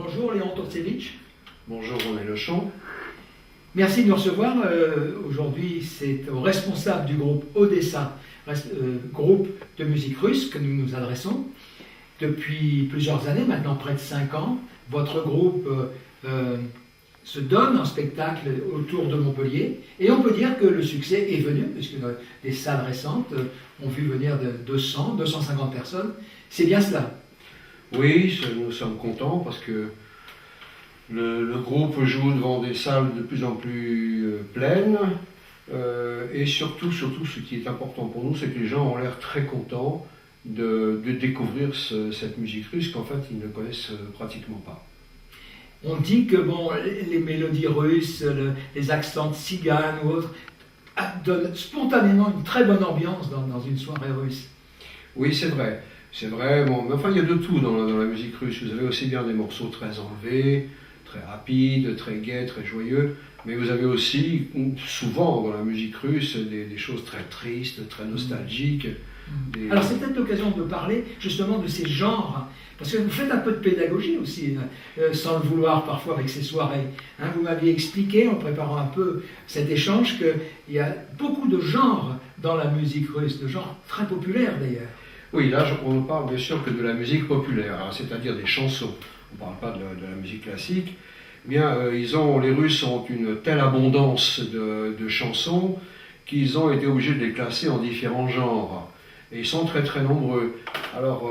Bonjour Léon Tortsevich. Bonjour René Lechon. Merci de nous recevoir. Aujourd'hui, c'est au responsable du groupe Odessa, groupe de musique russe, que nous nous adressons. Depuis plusieurs années, maintenant près de 5 ans, votre groupe se donne en spectacle autour de Montpellier. Et on peut dire que le succès est venu, puisque des salles récentes ont vu venir de 200, 250 personnes. C'est bien cela? Oui, nous sommes contents parce que le groupe joue devant des salles de plus en plus pleines. Et surtout, ce qui est important pour nous, c'est que les gens ont l'air très contents de découvrir cette musique russe qu'en fait ils ne connaissent pratiquement pas. On dit que bon, les mélodies russes, les accents tziganes ou autres donnent spontanément une très bonne ambiance dans une soirée russe. Oui, c'est vrai. C'est vrai, bon, mais enfin il y a de tout dans la musique russe. Vous avez aussi bien des morceaux très enlevés, très rapides, très gais, très joyeux, mais vous avez aussi souvent dans la musique russe des choses très tristes, très nostalgiques. Alors c'est peut-être l'occasion de parler justement de ces genres, parce que vous faites un peu de pédagogie aussi, sans le vouloir parfois avec ces soirées. Hein, vous m'aviez expliqué en préparant un peu cet échange qu'il y a beaucoup de genres dans la musique russe, de genres très populaires d'ailleurs. Oui, là on ne parle bien sûr que de la musique populaire, hein, c'est-à-dire des chansons. On ne parle pas de la musique classique. Eh bien, les Russes ont une telle abondance de chansons qu'ils ont été obligés de les classer en différents genres. Et ils sont très très nombreux. Alors,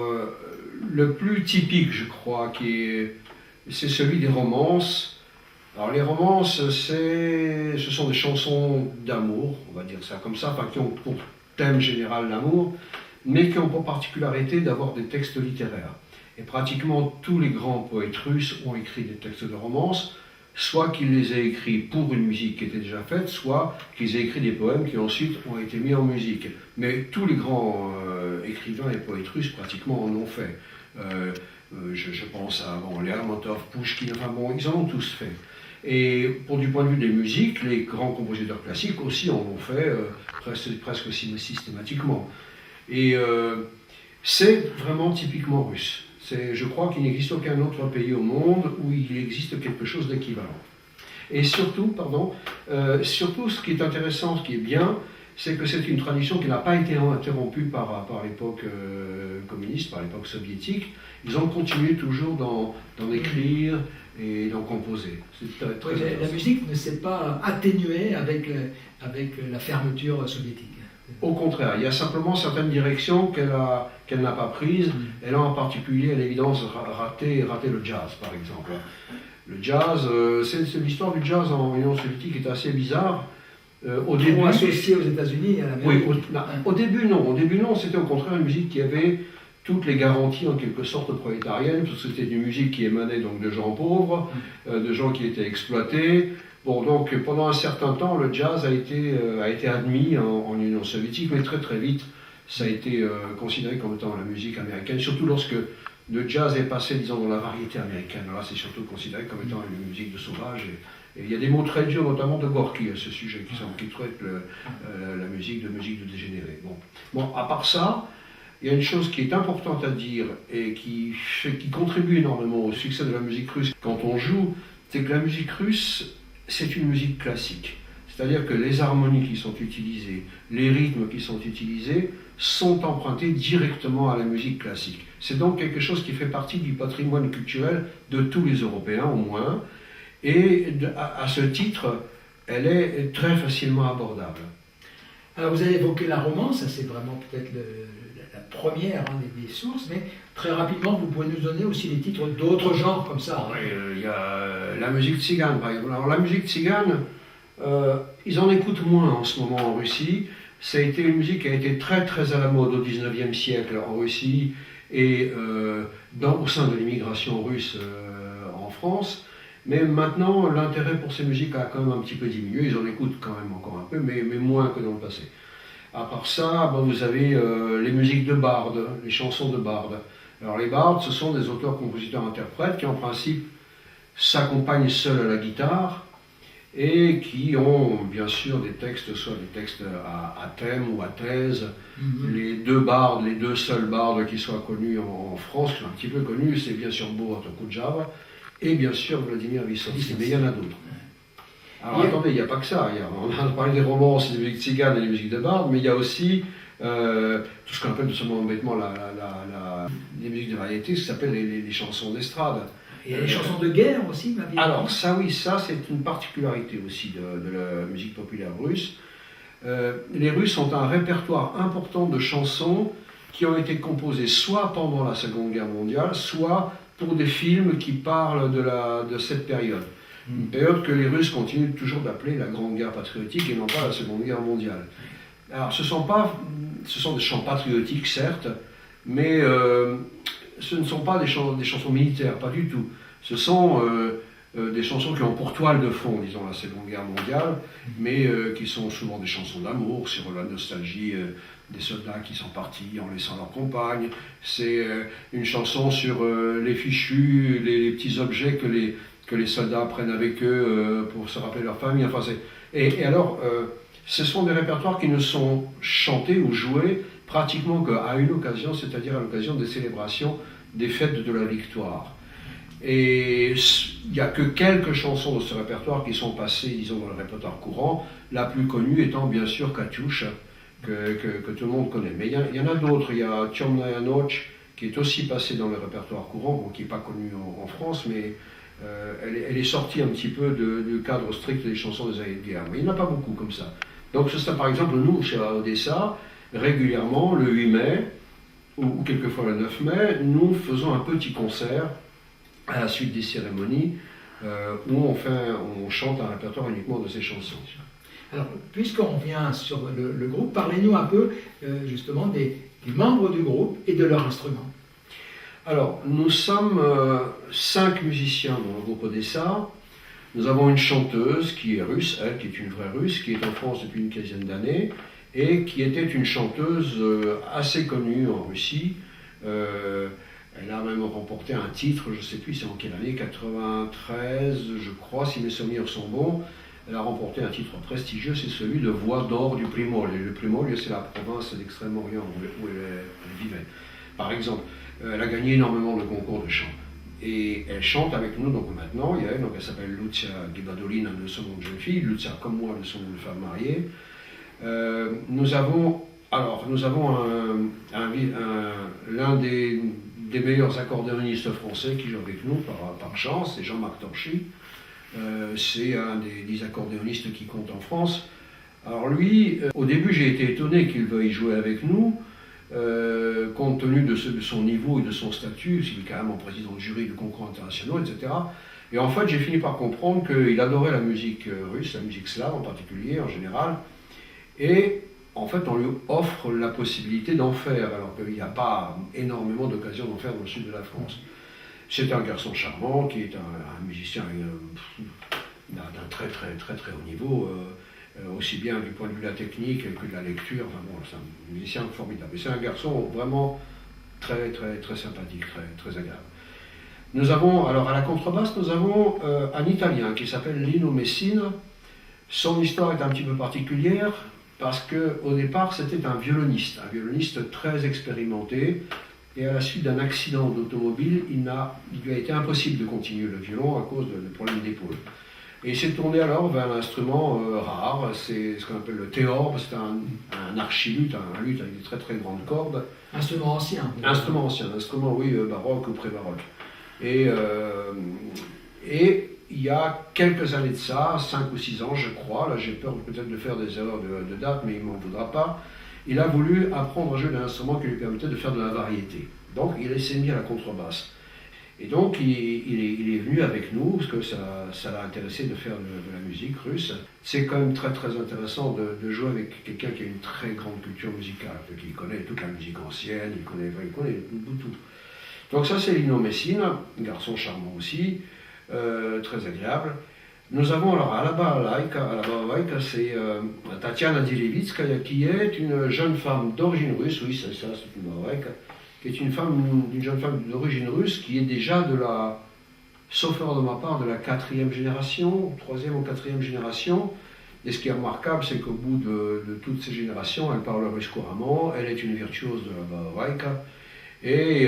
le plus typique, je crois, c'est celui des romances. Alors, les romances, ce sont des chansons d'amour, on va dire ça comme ça, enfin, qui ont pour thème général l'amour, mais qui ont pour particularité d'avoir des textes littéraires. Et pratiquement tous les grands poètes russes ont écrit des textes de romances, soit qu'ils les aient écrits pour une musique qui était déjà faite, soit qu'ils aient écrit des poèmes qui ensuite ont été mis en musique. Mais tous les grands écrivains et poètes russes pratiquement en ont fait. Je pense à Lermontov, Pouchkine, enfin bon, ils en ont tous fait. Et pour du point de vue des musiques, les grands compositeurs classiques aussi en ont fait presque systématiquement. Et c'est vraiment typiquement russe. Je crois qu'il n'existe aucun autre pays au monde où il existe quelque chose d'équivalent. Et surtout, ce qui est intéressant, ce qui est bien, c'est que c'est une tradition qui n'a pas été interrompue par l'époque communiste, par l'époque soviétique. Ils ont continué toujours d'en écrire et d'en composer. La musique ne s'est pas atténuée avec la fermeture soviétique. Au contraire, il y a simplement certaines directions qu'elle n'a pas prises. Elle a en particulier, à l'évidence, raté le jazz, par exemple. Le jazz, c'est l'histoire du jazz en Union soviétique qui est assez bizarre. Au début, associé aux États-Unis à l'Amérique. Oui, au début non, c'était au contraire une musique qui avait toutes les garanties en quelque sorte prolétariennes, parce que c'était une musique qui émanait donc de gens pauvres, de gens qui étaient exploités. Bon, donc pendant un certain temps, le jazz a été admis en Union soviétique, mais très très vite, ça a été considéré comme étant la musique américaine, surtout lorsque le jazz est passé, disons, dans la variété américaine. Là, c'est surtout considéré comme étant une musique de sauvage. Et il y a des mots très durs, notamment de Gorky à ce sujet, qui traite la musique de dégénérés. Bon, à part ça, il y a une chose qui est importante à dire et qui contribue énormément au succès de la musique russe quand on joue, c'est que la musique russe, c'est une musique classique. C'est-à-dire que les harmonies qui sont utilisées, les rythmes qui sont utilisés, sont empruntés directement à la musique classique. C'est donc quelque chose qui fait partie du patrimoine culturel de tous les Européens au moins, et à ce titre, elle est très facilement abordable. Alors vous avez évoqué la romance, ça c'est vraiment peut-être la première des sources, mais très rapidement vous pouvez nous donner aussi les titres d'autres genres comme ça. Oui, il y a la musique tzigane par exemple. Alors la musique tzigane, ils en écoutent moins en ce moment en Russie. Ça a été une musique qui a été très très à la mode au XIXe siècle en Russie et au sein de l'immigration russe en France. Mais maintenant, l'intérêt pour ces musiques a quand même un petit peu diminué. Ils en écoutent quand même encore un peu, mais moins que dans le passé. À part ça, vous avez les musiques de bardes, les chansons de bardes. Alors les bardes, ce sont des auteurs, compositeurs, interprètes qui en principe s'accompagnent seuls à la guitare et qui ont bien sûr des textes, soit des textes à thème ou à thèse. Les deux seuls bardes qui soient connus en France, qui sont un petit peu connus, c'est bien sûr Bourata Kudjava et bien sûr Vladimir Vysotsky, mais il y en a d'autres. Alors Et- attendez, il n'y a pas que ça. On a parlé des romances, des musiques tziganes et des musiques de barde, mais il y a aussi tout ce qu'on appelle tout simplement bêtement les musiques de variété, ce qui s'appelle les chansons d'estrade. Il y a les chansons de guerre aussi, ma vie. Alors ça oui, ça c'est une particularité aussi de la musique populaire russe. Les Russes ont un répertoire important de chansons qui ont été composées soit pendant la Seconde Guerre mondiale, soit pour des films qui parlent de cette période. Une période que les Russes continuent toujours d'appeler la Grande Guerre patriotique et non pas la Seconde Guerre mondiale. Alors ce sont des chants patriotiques certes, mais ce ne sont pas des chansons militaires, pas du tout. Ce sont des chansons qui ont pour toile de fond, disons, la Seconde Guerre mondiale, mais qui sont souvent des chansons d'amour, sur la nostalgie des soldats qui sont partis en laissant leur compagne. C'est une chanson sur les fichus, les petits objets que les soldats prennent avec eux pour se rappeler leur famille. Enfin, et alors, ce sont des répertoires qui ne sont chantés ou joués pratiquement qu'à une occasion, c'est-à-dire à l'occasion des célébrations des fêtes de la victoire. Et il n'y a que quelques chansons de ce répertoire qui sont passées, disons, dans le répertoire courant, la plus connue étant bien sûr Katyusha, que tout le monde connaît. Mais il y en a d'autres. Il y a Temnaya Noch, qui est aussi passée dans le répertoire courant, bon, qui n'est pas connue en France, mais elle est sortie un petit peu du cadre strict des chansons des années de guerre. Mais il n'y en a pas beaucoup comme ça. Donc c'est ça, par exemple, nous, chez Odessa, régulièrement, le 8 mai, ou quelquefois le 9 mai, nous faisons un petit concert à la suite des cérémonies, où on chante un répertoire uniquement de ces chansons. Alors, puisqu'on vient sur le groupe, parlez-nous un peu justement des membres du groupe et de leur instrument. Alors, nous sommes 5 musiciens dans le groupe Odessa. Nous avons une chanteuse qui est russe, elle, qui est une vraie russe, qui est en France depuis une quinzaine d'années, et qui était une chanteuse assez connue en Russie. Elle a même remporté un titre, je ne sais plus c'est en quelle année, 93, je crois, si mes souvenirs sont bons. Elle a remporté un titre prestigieux, c'est celui de Voix d'or du Primorje. Le Primorje, c'est la province d'Extrême-Orient où elle vivait. Par exemple, elle a gagné énormément de concours de chant. Et elle chante avec nous, donc maintenant, il y a elle, donc elle s'appelle Lucia Gibadolina de son nom de jeune fille, Lucia comme moi de son nom de femme mariée. Nous avons l'un des meilleurs accordéonistes français qui joue avec nous par chance, c'est Jean-Marc Torchy. C'est un des 10 accordéonistes qui compte en France. Alors lui, au début j'ai été étonné qu'il veuille jouer avec nous, compte tenu de son niveau et de son statut, il est quand même président de jury de concours internationaux, etc. Et en fait j'ai fini par comprendre qu'il adorait la musique russe, la musique slave en particulier, en général, et en fait on lui offre la possibilité d'en faire, alors qu'il n'y a pas énormément d'occasions d'en faire dans le sud de la France. C'est un garçon charmant qui est un musicien d'un très haut niveau, aussi bien du point de vue de la technique que de la lecture. Enfin bon, c'est un musicien formidable. Et c'est un garçon vraiment très sympathique, très agréable. Nous avons, alors à la contrebasse, nous avons un Italien qui s'appelle Lino Messina. Son histoire est un petit peu particulière parce qu'au départ c'était un violoniste très expérimenté. Et à la suite d'un accident d'automobile, il lui a été impossible de continuer le violon à cause de problèmes d'épaule. Et il s'est tourné alors vers un instrument rare, c'est ce qu'on appelle le théorbe, c'est un archiluth, un luth avec des très grandes cordes. Instrument ancien. Instrument oui, baroque ou pré-baroque. Et il y a quelques années de ça, 5 ou 6 ans je crois, là j'ai peur peut-être de faire des erreurs de date, mais il ne m'en voudra pas, il a voulu apprendre à jouer d'un instrument qui lui permettait de faire de la variété. Donc il s'est mis à la contrebasse. Et donc il est venu avec nous, parce que ça l'a intéressé de faire de la musique russe. C'est quand même très intéressant de jouer avec quelqu'un qui a une très grande culture musicale, qui connaît toute la musique ancienne, il connaît tout. Donc ça c'est Lino Messina, un garçon charmant aussi, très agréable. Nous avons alors à la balalaïka, c'est Tatiana Dilevitskaya, qui est une jeune femme d'origine russe, oui c'est ça, c'est une balalaïka, qui est une jeune femme d'origine russe qui est déjà sauf erreur de ma part, de la 4e génération, 3e ou 4e génération. Et ce qui est remarquable, c'est qu'au bout de toutes ces générations, elle parle russe couramment, elle est une virtuose de la balalaïka. Et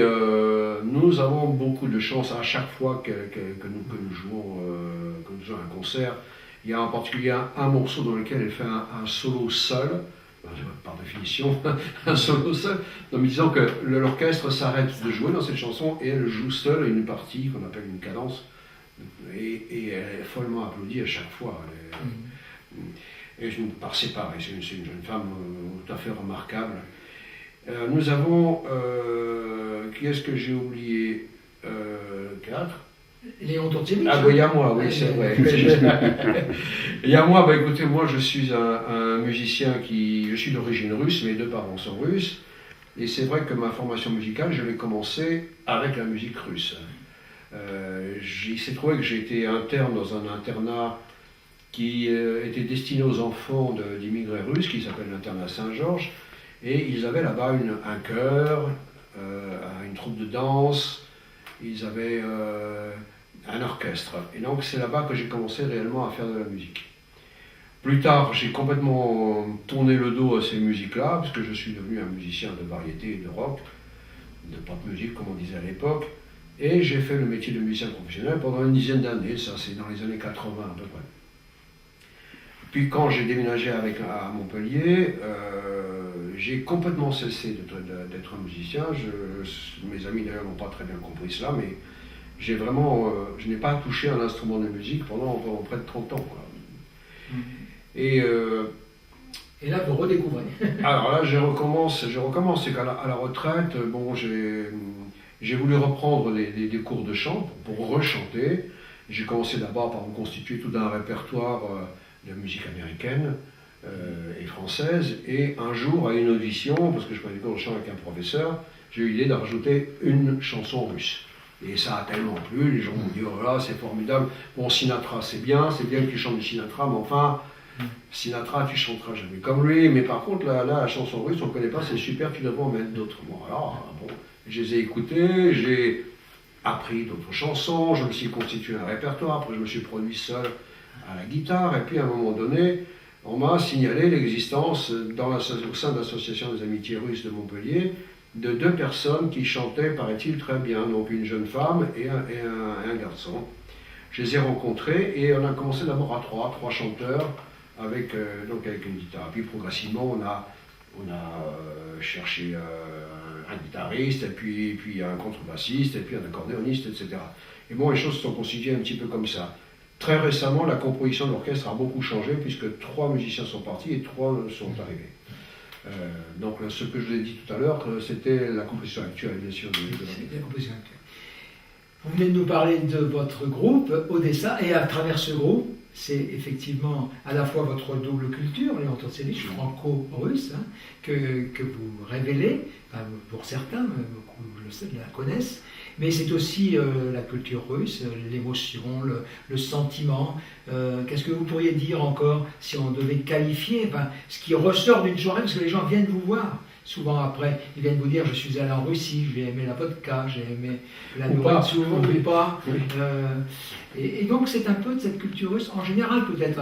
nous avons beaucoup de chance à chaque fois que nous jouons un concert. Il y a en particulier un morceau dans lequel elle fait un solo seul, par définition, un solo seul, en me disant que l'orchestre s'arrête de jouer dans cette chanson et elle joue seule une partie qu'on appelle une cadence. Et elle est follement applaudie à chaque fois. Et par séparé, c'est une jeune femme tout à fait remarquable. Nous avons, qui est-ce que j'ai oublié 4. Léon Turtevich. Ah, il y a moi, oui, c'est vrai. Il y a moi, écoutez, moi je suis un musicien je suis d'origine russe, mes 2 parents sont russes, et c'est vrai que ma formation musicale, je l'ai commencée avec la musique russe. Il s'est trouvé que j'ai été interne dans un internat qui était destiné aux enfants d'immigrés russes, qui s'appelle l'internat Saint-Georges, et ils avaient là-bas un chœur, une troupe de danse, ils avaient un orchestre. Et donc c'est là-bas que j'ai commencé réellement à faire de la musique. Plus tard, j'ai complètement tourné le dos à ces musiques-là, parce que je suis devenu un musicien de variété et de rock, de pop music comme on disait à l'époque, et j'ai fait le métier de musicien professionnel pendant une dizaine d'années, ça c'est dans les années 80 à peu près. Puis quand j'ai déménagé à Montpellier, j'ai complètement cessé d'être un musicien. Mes amis d'ailleurs n'ont pas très bien compris cela, mais je n'ai pas touché un instrument de musique pendant près de 30 ans. Quoi. Et là, vous redécouvrez. Alors là, je recommence. C'est qu'à la retraite, j'ai voulu reprendre des cours de chant pour rechanter. J'ai commencé d'abord par me constituer tout un répertoire de musique américaine et française. Et un jour, à une audition, parce que je prenais des cours de chant avec un professeur, j'ai eu l'idée de rajouter une chanson russe. Et ça a tellement plu, les gens m'ont dit, oh là, c'est formidable. Bon, Sinatra, c'est bien que tu chantes du Sinatra, mais enfin, Sinatra, tu chanteras jamais comme lui. Mais par contre, la chanson russe, on ne connaît pas, c'est super, tu devrais en mettre d'autres. Bon, alors, je les ai écoutées, j'ai appris d'autres chansons, je me suis constitué un répertoire, après je me suis produit seul à la guitare, et puis à un moment donné, on m'a signalé l'existence, au sein de l'Association des Amitiés Russes de Montpellier, de 2 personnes qui chantaient, paraît-il, très bien, donc une jeune femme et un garçon. Je les ai rencontrés et on a commencé d'abord à 3 chanteurs avec une guitare. Puis progressivement, on a cherché un guitariste, et puis un contrebassiste, et puis un accordéoniste, etc. Et bon, les choses se sont constituées un petit peu comme ça. Très récemment, la composition de l'orchestre a beaucoup changé, puisque 3 musiciens sont partis et 3 sont arrivés. Donc ce que je vous ai dit tout à l'heure, c'était la composition actuelle, bien sûr, de la composition actuelle. Vous venez de nous parler de votre groupe, Odessa, et à travers ce groupe, c'est effectivement à la fois votre double culture, Léon Turtevich, franco-russe, que vous révélez, enfin, pour certains, beaucoup la connaissent, mais c'est aussi la culture russe, l'émotion, le sentiment. Qu'est-ce que vous pourriez dire encore si on devait qualifier ce qui ressort d'une soirée, parce que les gens viennent vous voir. Souvent après, ils viennent vous dire, je suis allé en Russie, j'ai aimé la vodka, j'ai aimé la nourriture, ou pas. Et donc c'est un peu de cette culture russe, en général peut-être.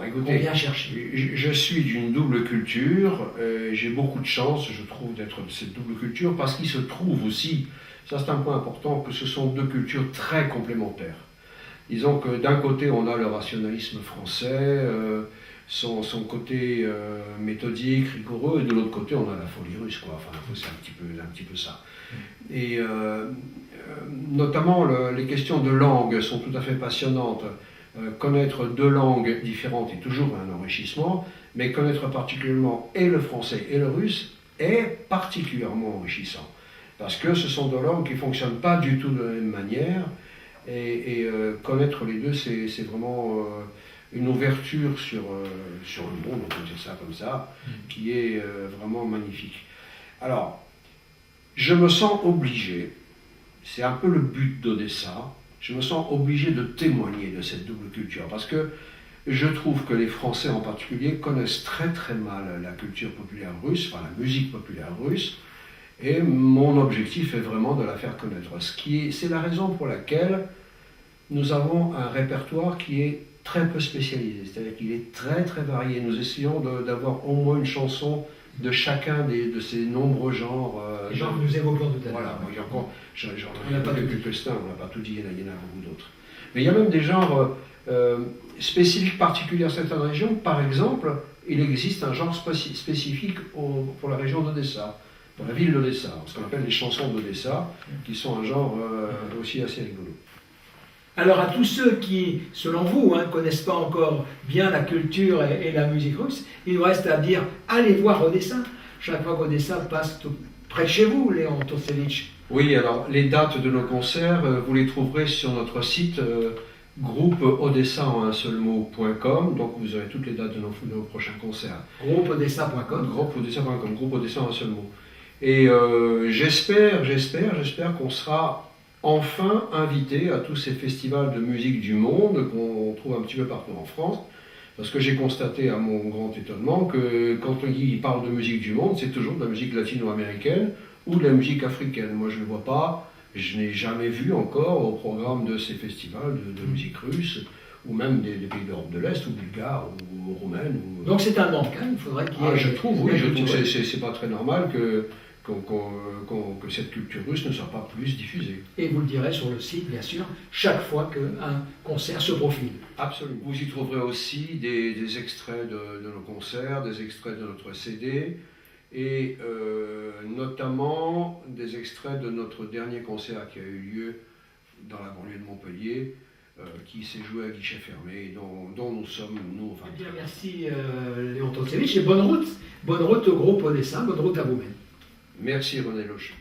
Écoutez, on vient chercher. Je suis d'une double culture, j'ai beaucoup de chance, je trouve, d'être de cette double culture, parce qu'il se trouve aussi, ça c'est un point important, que ce sont 2 cultures très complémentaires. Disons que d'un côté on a le rationalisme français, son côté méthodique, rigoureux, et de l'autre côté on a la folie russe, quoi. Enfin, c'est un petit peu ça. Et notamment les questions de langue sont tout à fait passionnantes. Connaître 2 langues différentes est toujours un enrichissement, mais connaître particulièrement et le français et le russe est particulièrement enrichissant. Parce que ce sont 2 langues qui ne fonctionnent pas du tout de la même manière, et connaître les 2, c'est vraiment une ouverture sur le monde, on peut dire ça comme ça, qui est vraiment magnifique. Alors, je me sens obligé, c'est un peu le but d'Odessa, je me sens obligé de témoigner de cette double culture, parce que je trouve que les Français en particulier connaissent très très mal la culture populaire russe, enfin la musique populaire russe, et mon objectif est vraiment de la faire connaître. C'est la raison pour laquelle nous avons un répertoire qui est très peu spécialisé, c'est-à-dire qu'il est très très varié. Nous essayons d'avoir au moins une chanson de chacun de ces nombreux genres. Les genres que nous évoquions tout à l'heure. Voilà, moi, j'en On n'a pas ai quelques-uns, on n'a pas tout dit, il y en a beaucoup d'autres. Mais il y a même des genres spécifiques particuliers à certaines régions. Par exemple, il existe un genre spécifique pour la région d'Odessa, pour la ville d'Odessa, ce qu'on appelle les chansons d'Odessa, qui sont un genre aussi assez rigolo. Alors à tous ceux qui, selon vous, ne connaissent pas encore bien la culture et la musique russe, il nous reste à dire, allez voir Odessa. Chaque fois qu'Odessa passe tout près de chez vous, Léon Torsevitch. Oui, alors les dates de nos concerts, vous les trouverez sur notre site groupeodessa en un seul mot.com, donc vous aurez toutes les dates de nos prochains concerts. Groupeodessa.com. Groupeodessa.com, Groupe Odessa en un seul mot. Et j'espère qu'on sera enfin invité à tous ces festivals de musique du monde qu'on trouve un petit peu partout en France, parce que j'ai constaté à mon grand étonnement que quand on parle de musique du monde, c'est toujours de la musique latino-américaine ou de la musique africaine. Moi je ne vois pas, je n'ai jamais vu encore au programme de ces festivals de musique russe, ou même des pays d'Europe de l'Est, ou bulgares, ou roumaines. Donc c'est un manque, il faudrait qu'il y ait... Je trouve que c'est pas très normal que cette culture russe ne soit pas plus diffusée. Et vous le direz sur le site, bien sûr, chaque fois qu'un concert se profile. Absolument. Vous y trouverez aussi des extraits de nos concerts, des extraits de notre CD, et notamment des extraits de notre dernier concert qui a eu lieu dans la banlieue de Montpellier, qui s'est joué à guichet fermé, et dont nous sommes, enfin... Eh bien, merci Léon Torsevitch, et bonne route au groupe Odessa, bonne route à vous-même. Merci René Loche.